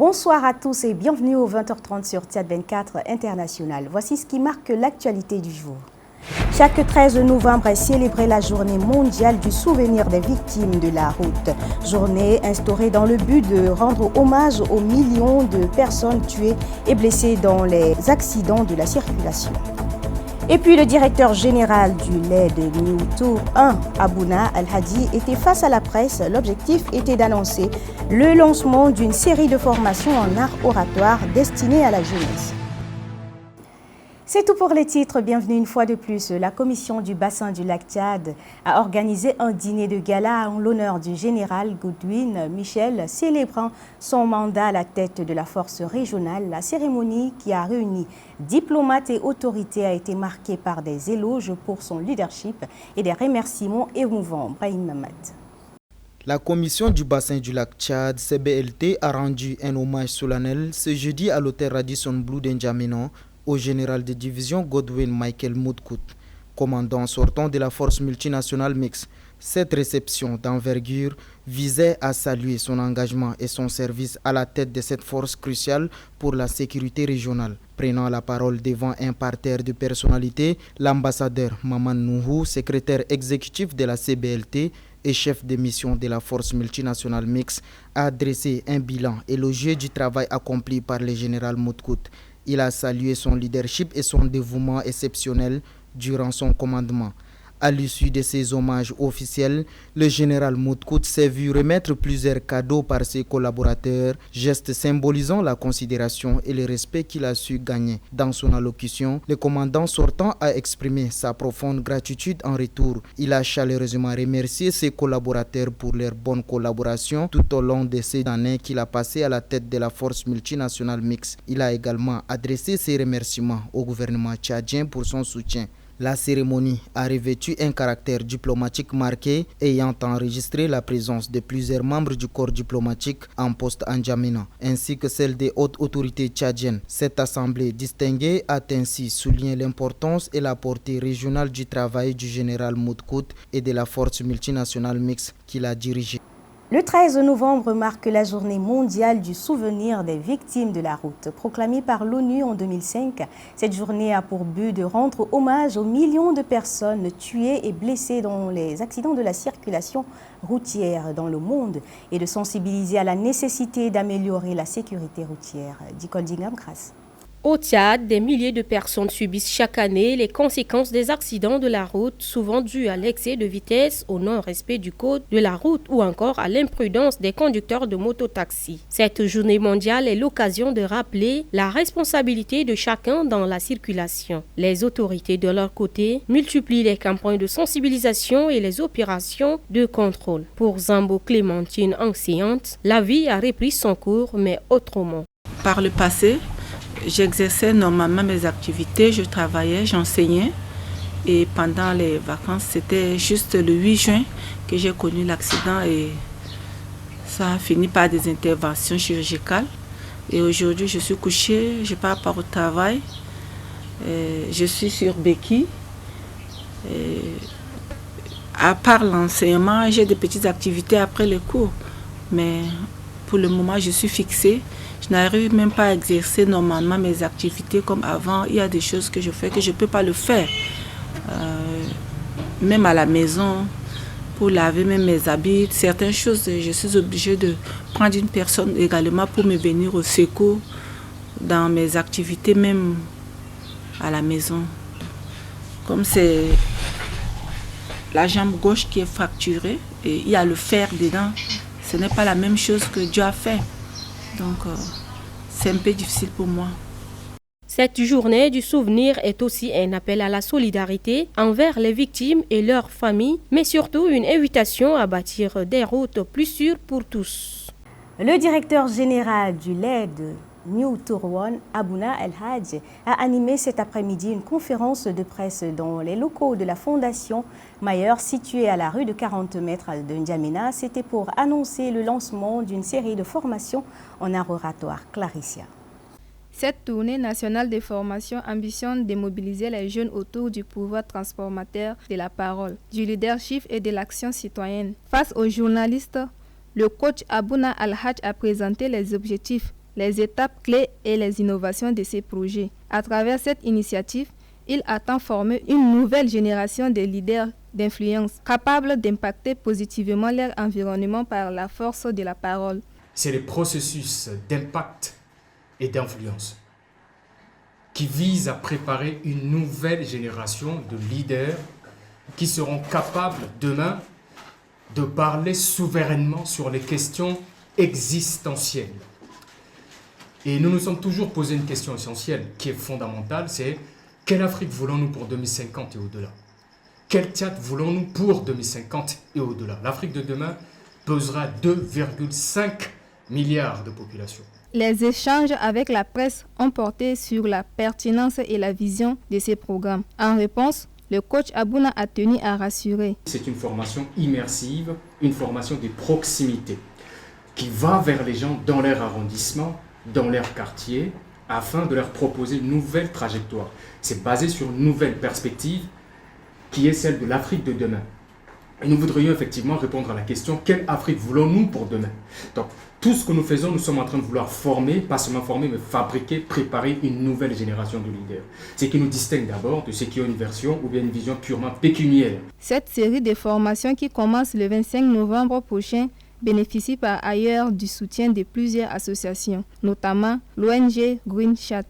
Bonsoir à tous et bienvenue au 20h30 sur Tchad 24 International. Voici ce qui marque l'actualité du jour. Chaque 13 novembre est célébrée la journée mondiale du souvenir des victimes de la route. Journée instaurée dans le but de rendre hommage aux millions de personnes tuées et blessées dans les accidents de la circulation. Et puis le directeur général du LED New Tour 1, Abouna Al-Hadi, était face à la presse. L'objectif était d'annoncer le lancement d'une série de formations en art oratoire destinées à la jeunesse. C'est tout pour les titres. Bienvenue une fois de plus. La commission du bassin du lac Tchad a organisé un dîner de gala en l'honneur du général Godwin Michel, célébrant son mandat à la tête de la force régionale. La cérémonie qui a réuni diplomates et autorités a été marquée par des éloges pour son leadership et des remerciements émouvants. Brahim Mamad. La commission du bassin du lac Tchad, CBLT, a rendu un hommage solennel ce jeudi à l'hôtel Radisson Blu d'Njamena au général de division Godwin Michael Moudkout, commandant sortant de la force multinationale mixte. Cette réception d'envergure visait à saluer son engagement et son service à la tête de cette force cruciale pour la sécurité régionale. Prenant la parole devant un parterre de personnalités, l'ambassadeur Maman Nuhu, secrétaire exécutif de la CBLT et chef de mission de la force multinationale mixte, a dressé un bilan élogieux du travail accompli par le général Moudkout. Il a salué son leadership et son dévouement exceptionnel durant son commandement. À l'issue de ces hommages officiels, le général Moudkout s'est vu remettre plusieurs cadeaux par ses collaborateurs, gestes symbolisant la considération et le respect qu'il a su gagner. Dans son allocution, le commandant sortant a exprimé sa profonde gratitude en retour. Il a chaleureusement remercié ses collaborateurs pour leur bonne collaboration tout au long de ces années qu'il a passées à la tête de la force multinationale mixte. Il a également adressé ses remerciements au gouvernement tchadien pour son soutien. La cérémonie a revêtu un caractère diplomatique marqué, ayant enregistré la présence de plusieurs membres du corps diplomatique en poste à N'Djamena, ainsi que celle des hautes autorités tchadiennes. Cette assemblée distinguée a ainsi souligné l'importance et la portée régionale du travail du général Moudkout et de la force multinationale mixte qu'il a dirigée. Le 13 novembre marque la journée mondiale du souvenir des victimes de la route. Proclamée par l'ONU en 2005, cette journée a pour but de rendre hommage aux millions de personnes tuées et blessées dans les accidents de la circulation routière dans le monde et de sensibiliser à la nécessité d'améliorer la sécurité routière. Dicole Dingam Grasse. Au Tchad, des milliers de personnes subissent chaque année les conséquences des accidents de la route, souvent dus à l'excès de vitesse, au non-respect du code de la route ou encore à l'imprudence des conducteurs de mototaxi. Cette journée mondiale est l'occasion de rappeler la responsabilité de chacun dans la circulation. Les autorités, de leur côté, multiplient les campagnes de sensibilisation et les opérations de contrôle. Pour Zambo Clémentine, enseignante, la vie a repris son cours, mais autrement. Par le passé, j'exerçais normalement mes activités, je travaillais, j'enseignais et pendant les vacances, c'était juste le 8 juin que j'ai connu l'accident et ça a fini par des interventions chirurgicales. Et aujourd'hui, je suis couchée, je pars pas au travail, je suis sur béquille. À part l'enseignement, j'ai des petites activités après les cours, mais pour le moment, je suis fixée. Je n'arrive même pas à exercer normalement mes activités comme avant. Il y a des choses que je fais que je ne peux pas le faire. Même à la maison, pour laver même mes habits, certaines choses, je suis obligée de prendre une personne également pour me venir au secours dans mes activités, même à la maison. Comme c'est la jambe gauche qui est fracturée et il y a le fer dedans, ce n'est pas la même chose que Dieu a fait. Donc, c'est un peu difficile pour moi. Cette journée du souvenir est aussi un appel à la solidarité envers les victimes et leurs familles, mais surtout une invitation à bâtir des routes plus sûres pour tous. Le directeur général du LED New Tour 1, Abouna Al-Hadi, a animé cet après-midi une conférence de presse dans les locaux de la Fondation Mayer, située à la rue de 40 mètres de N'Djamena. C'était pour annoncer le lancement d'une série de formations en art oratoire. Claricia. Cette tournée nationale de formation ambitionne de mobiliser les jeunes autour du pouvoir transformateur de la parole, du leadership et de l'action citoyenne. Face aux journalistes, le coach Abouna Al-Hadi a présenté les objectifs les étapes clés et les innovations de ces projets. À travers cette initiative, il attend former une nouvelle génération de leaders d'influence capables d'impacter positivement leur environnement par la force de la parole. C'est le processus d'impact et d'influence qui vise à préparer une nouvelle génération de leaders qui seront capables demain de parler souverainement sur les questions existentielles. Et nous nous sommes toujours posé une question essentielle qui est fondamentale, c'est quelle Afrique voulons-nous pour 2050 et au-delà? Quel Tchad voulons-nous pour 2050 et au-delà? L'Afrique de demain pesera 2,5 milliards de population. Les échanges avec la presse ont porté sur la pertinence et la vision de ces programmes. En réponse, le coach Abouna a tenu à rassurer. C'est une formation immersive, une formation de proximité qui va vers les gens dans leur arrondissement, dans leur quartier, afin de leur proposer une nouvelle trajectoire. C'est basé sur une nouvelle perspective qui est celle de l'Afrique de demain. Et nous voudrions effectivement répondre à la question, quelle Afrique voulons-nous pour demain? Donc, tout ce que nous faisons, nous sommes en train de vouloir former, pas seulement former, mais fabriquer, préparer une nouvelle génération de leaders. Ce qui nous distingue d'abord de ceux qui ont une version ou bien une vision purement pécuniaire. Cette série de formations qui commence le 25 novembre prochain bénéficie par ailleurs du soutien de plusieurs associations, notamment l'ONG Green Chat.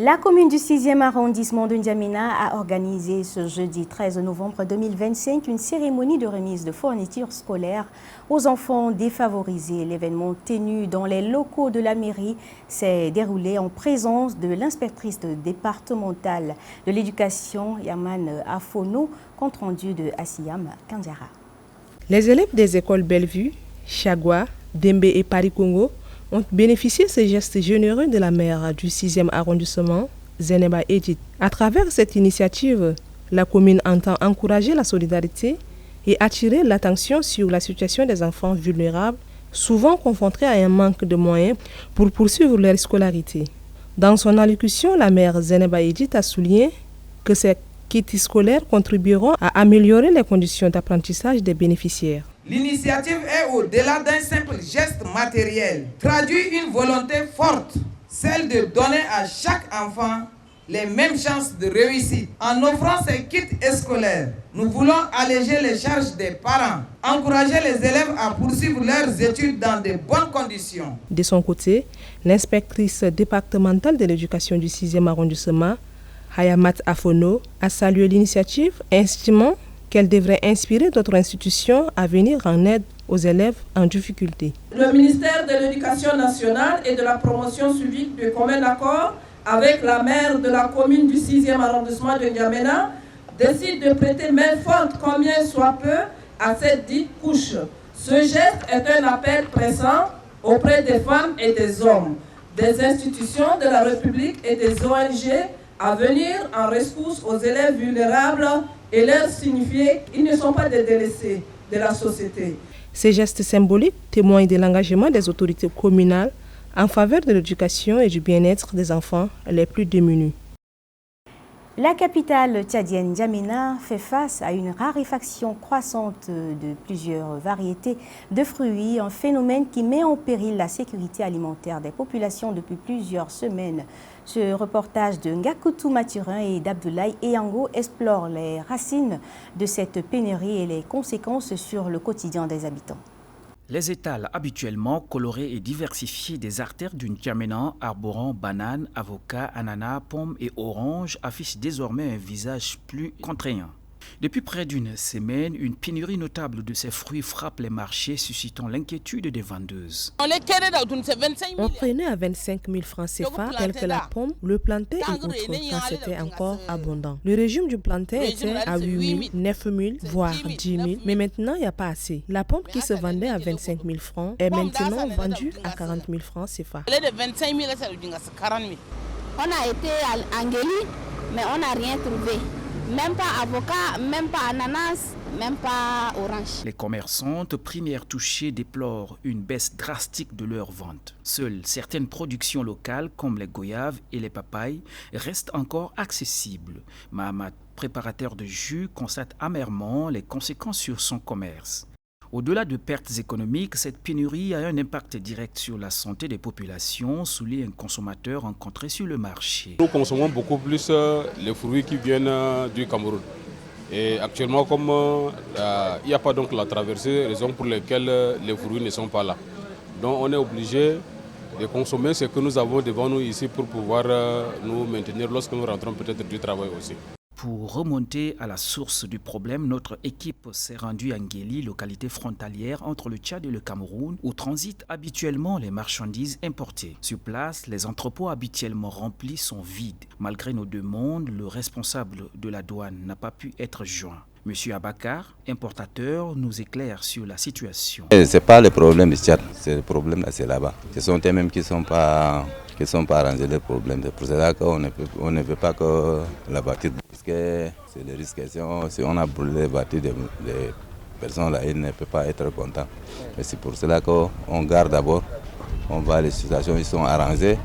La commune du 6e arrondissement de N'Djamena a organisé ce jeudi 13 novembre 2025 une cérémonie de remise de fournitures scolaires aux enfants défavorisés. L'événement tenu dans les locaux de la mairie s'est déroulé en présence de l'inspectrice départementale de l'éducation, Yaman Afono, compte rendu de Assiyam Kandiara. Les élèves des écoles Bellevue, Chagua, Dembe et Paris-Congo ont bénéficié de ces gestes généreux de la maire du 6e arrondissement, Zeneba Edith. À travers cette initiative, la commune entend encourager la solidarité et attirer l'attention sur la situation des enfants vulnérables, souvent confrontés à un manque de moyens pour poursuivre leur scolarité. Dans son allocution, la maire Zeneba Edith a souligné que ces kits scolaires contribueront à améliorer les conditions d'apprentissage des bénéficiaires. L'initiative est au-delà d'un simple geste matériel, traduit une volonté forte, celle de donner à chaque enfant les mêmes chances de réussite. En offrant ces kits scolaires, nous voulons alléger les charges des parents, encourager les élèves à poursuivre leurs études dans de bonnes conditions. De son côté, l'inspectrice départementale de l'éducation du 6e arrondissement, Hayamat Afono, a salué l'initiative, estimant qu'elle devrait inspirer d'autres institutions à venir en aide aux élèves en difficulté. Le ministère de l'Éducation nationale et de la promotion civique de commun accord avec la maire de la commune du 6e arrondissement de N'Djamena décide de prêter main forte combien soit peu à cette dite couche. Ce geste est un appel pressant auprès des femmes et des hommes, des institutions de la République et des ONG à venir en rescousse aux élèves vulnérables et leur signifier qu'ils ne sont pas des délaissés de la société. Ces gestes symboliques témoignent de l'engagement des autorités communales en faveur de l'éducation et du bien-être des enfants les plus démunis. La capitale tchadienne N'Djamena fait face à une raréfaction croissante de plusieurs variétés de fruits, un phénomène qui met en péril la sécurité alimentaire des populations depuis plusieurs semaines. Ce reportage de Ngakutu Mathurin et d'Abdoulaye Eyango explore les racines de cette pénurie et les conséquences sur le quotidien des habitants. Les étals habituellement colorés et diversifiés des artères du N'Djamena, arborant bananes, avocats, ananas, pommes et oranges, affichent désormais un visage plus contraignant. Depuis près d'une semaine, une pénurie notable de ces fruits frappe les marchés, suscitant l'inquiétude des vendeuses. On prenait à 25 000 francs CFA, tels que la pomme, le plantain et autres, quand c'était encore abondant. Le régime du plantain était à 8 000, 9 000, voire 10 000, mais maintenant il n'y a pas assez. La pomme qui se vendait à 25 000 francs est maintenant vendue à 40 000 francs CFA. On a été à Angeli, mais on n'a rien trouvé. Même pas avocat, même pas ananas, même pas orange. Les commerçantes, premières touchées, déplorent une baisse drastique de leurs ventes. Seules certaines productions locales, comme les goyaves et les papayes, restent encore accessibles. Mahamat, préparateur de jus, constate amèrement les conséquences sur son commerce. Au-delà de pertes économiques, cette pénurie a un impact direct sur la santé des populations, souligne un consommateur rencontré sur le marché. Nous consommons beaucoup plus les fruits qui viennent du Cameroun. Et actuellement, comme il n'y a pas donc la traversée, raison pour laquelle les fruits ne sont pas là. Donc on est obligé de consommer ce que nous avons devant nous ici pour pouvoir nous maintenir lorsque nous rentrons peut-être du travail aussi. Pour remonter à la source du problème, notre équipe s'est rendue à Ngéli, localité frontalière entre le Tchad et le Cameroun, où transitent habituellement les marchandises importées. Sur place, les entrepôts habituellement remplis sont vides. Malgré nos demandes, le responsable de la douane n'a pas pu être joint. Monsieur Abakar, importateur, nous éclaire sur la situation. Ce n'est pas le problème du Tchad, le problème c'est là-bas. Ce sont eux-mêmes qui ne sont pas arrangés les problèmes. C'est pour cela qu'on ne veut pas que la voiture, parce que c'est le risque. Si on a brûlé la voiture des personnes là, ils ne peuvent pas être contents. Et c'est pour cela qu'on garde d'abord, on voit les situations, ils sont arrangés,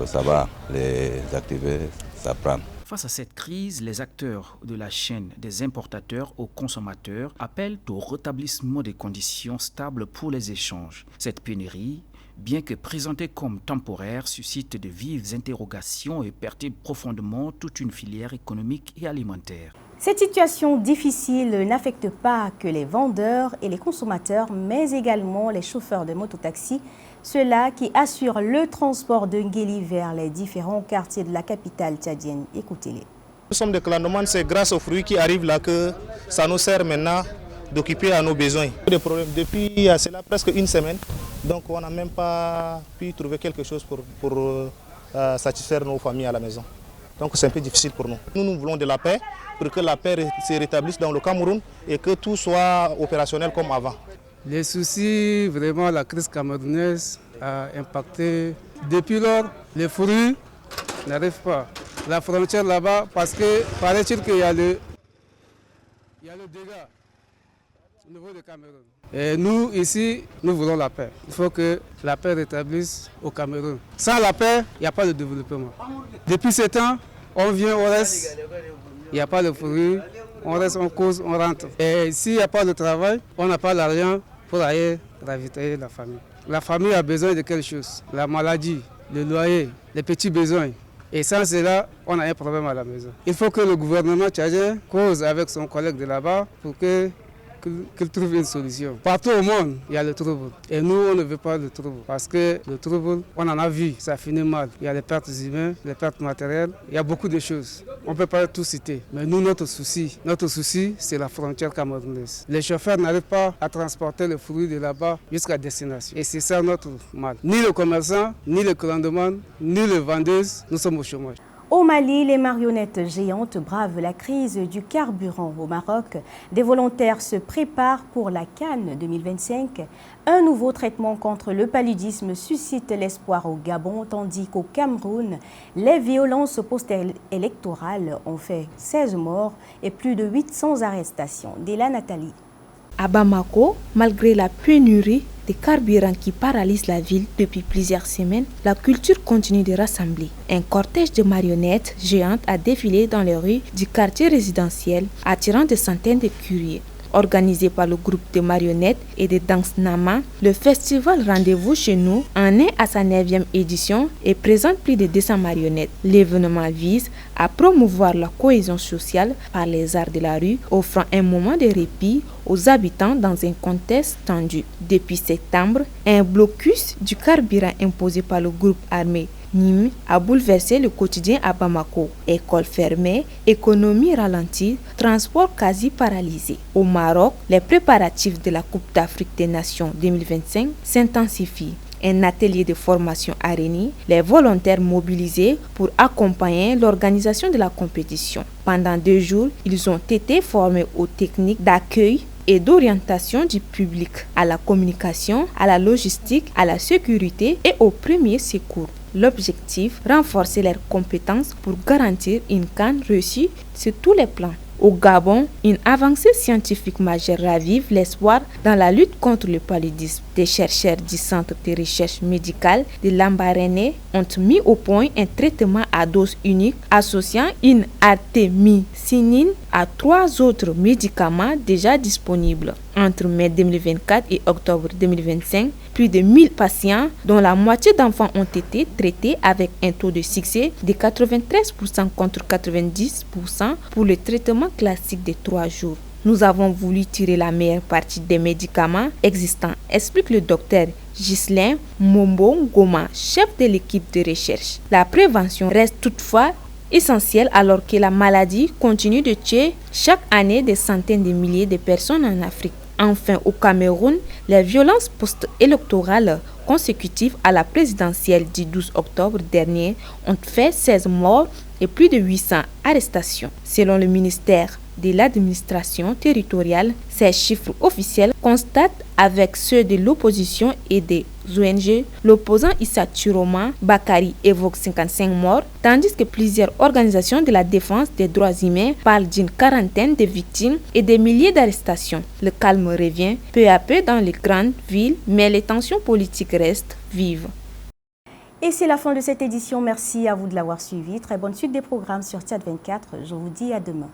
ça va, les activer, ça prend. Face à cette crise, les acteurs de la chaîne des importateurs aux consommateurs appellent au rétablissement des conditions stables pour les échanges. Cette pénurie, bien que présentée comme temporaire, suscite de vives interrogations et perturbe profondément toute une filière économique et alimentaire. Cette situation difficile n'affecte pas que les vendeurs et les consommateurs, mais également les chauffeurs de mototaxi, ceux-là qui assurent le transport de Ngéli vers les différents quartiers de la capitale tchadienne. Écoutez-les. Nous sommes des clandomans, c'est grâce aux fruits qui arrivent là que ça nous sert maintenant d'occuper à nos besoins. Des problèmes depuis cela presque une semaine, donc on n'a même pas pu trouver quelque chose pour satisfaire nos familles à la maison. Donc c'est un peu difficile pour nous. Nous voulons de la paix pour que la paix se rétablisse dans le Cameroun et que tout soit opérationnel comme avant. Les soucis, vraiment la crise camerounaise a impacté. Depuis lors, les fruits n'arrivent pas. La frontière là-bas, parce que paraît-il qu'il y a le dégât au niveau du Cameroun. Et nous, ici, nous voulons la paix. Il faut que la paix rétablisse au Cameroun. Sans la paix, il n'y a pas de développement. Depuis 7 ans, on vient, on reste, il n'y a pas de fruits, on reste, on cause, on rentre. Et s'il n'y a pas de travail, on n'a pas l'argent pour aller ravitailler la famille. La famille a besoin de quelque chose, la maladie, le loyer, les petits besoins. Et sans cela, on a un problème à la maison. Il faut que le gouvernement tchadien cause avec son collègue de là-bas pour qu'il trouve une solution. Partout au monde, il y a le trouble. Et nous, on ne veut pas le trouble. Parce que le trouble, on en a vu, ça finit mal. Il y a les pertes humaines, les pertes matérielles, il y a beaucoup de choses. On ne peut pas tout citer. Mais nous, notre souci, c'est la frontière camerounaise. Les chauffeurs n'arrivent pas à transporter les fruits de là-bas jusqu'à destination. Et c'est ça notre mal. Ni le commerçant, ni le clandoman, ni les vendeuses, nous sommes au chômage. Au Mali, les marionnettes géantes bravent la crise du carburant. Au Maroc, des volontaires se préparent pour la Cannes 2025. Un nouveau traitement contre le paludisme suscite l'espoir au Gabon, tandis qu'au Cameroun, les violences post-électorales ont fait 16 morts et plus de 800 arrestations. Déla Nathalie. À Bamako, malgré la pénurie de carburant qui paralyse la ville depuis plusieurs semaines, la culture continue de rassembler. Un cortège de marionnettes géantes a défilé dans les rues du quartier résidentiel, attirant des centaines de curieux. Organisé par le groupe de marionnettes et de danse Nama, le festival Rendez-vous chez nous en est à sa 9e édition et présente plus de 200 marionnettes. L'événement vise à promouvoir la cohésion sociale par les arts de la rue, offrant un moment de répit aux habitants dans un contexte tendu. Depuis septembre, un blocus du carburant imposé par le groupe armé Nîmes a bouleversé le quotidien à Bamako. Écoles fermées, économie ralentie, transport quasi paralysé. Au Maroc, les préparatifs de la Coupe d'Afrique des Nations 2025 s'intensifient. Un atelier de formation a réuni les volontaires mobilisés pour accompagner l'organisation de la compétition. Pendant 2 jours, ils ont été formés aux techniques d'accueil et d'orientation du public, à la communication, à la logistique, à la sécurité et aux premiers secours. L'objectif, renforcer leurs compétences pour garantir une CAN réussie sur tous les plans. Au Gabon, une avancée scientifique majeure ravive l'espoir dans la lutte contre le paludisme. Des chercheurs du Centre de recherche médicale de Lambaréné ont mis au point un traitement à dose unique associant une artémisinine à 3 autres médicaments déjà disponibles. Entre mai 2024 et octobre 2025, plus de 1000 patients, dont la moitié d'enfants, ont été traités avec un taux de succès de 93% contre 90% pour le traitement classique de 3 jours. Nous avons voulu tirer la meilleure partie des médicaments existants, explique le docteur Ghislain Mombo Ngoma, chef de l'équipe de recherche. La prévention reste toutefois essentielle alors que la maladie continue de tuer chaque année des centaines de milliers de personnes en Afrique. Enfin, au Cameroun, les violences post-électorales consécutives à la présidentielle du 12 octobre dernier ont fait 16 morts et plus de 800 arrestations. Selon le ministère de l'administration territoriale, ces chiffres officiels constatent avec ceux de l'opposition et des ONG. L'opposant Issa Chiroma Bakari évoque 55 morts, tandis que plusieurs organisations de la défense des droits humains parlent d'une quarantaine de victimes et des milliers d'arrestations. Le calme revient peu à peu dans les grandes villes, mais les tensions politiques restent vives. Et c'est la fin de cette édition. Merci à vous de l'avoir suivi. Très bonne suite des programmes sur Tchad 24. Je vous dis à demain.